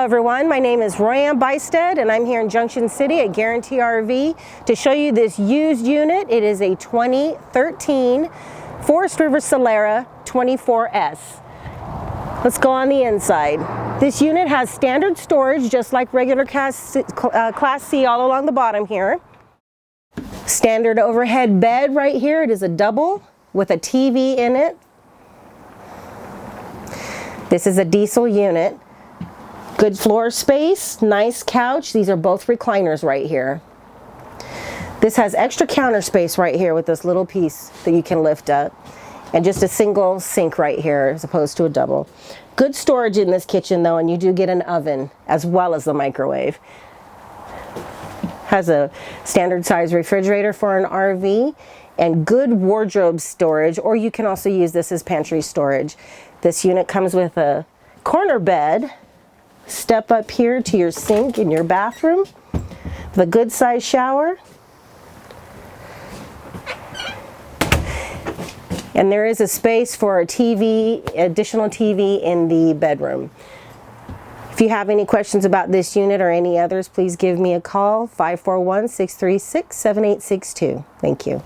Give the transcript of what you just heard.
everyone, my name is Roianne.Buystedt and I'm here in Junction City at Guaranty RV to show you this used unit. It is a 2013 Forest River Solera 24S. Let's go on the inside. This unit has standard storage just like regular Class C all along the bottom here. Standard overhead bed right here. It is a double with a TV in it. This is a diesel unit. Good floor space, nice couch. These are both recliners right here. This has extra counter space right here with this little piece that you can lift up. And just a single sink right here as opposed to a double. Good storage in this kitchen though, and you do get an oven as well as the microwave. Has a standard size refrigerator for an RV and good wardrobe storage, or you can also use this as pantry storage. This unit comes with a corner bed. Step up here to your sink in your bathroom, the good size shower. And there is a space for a TV, additional TV in the bedroom. If you have any questions about this unit or any others, please give me a call, 541-636-7862. Thank you.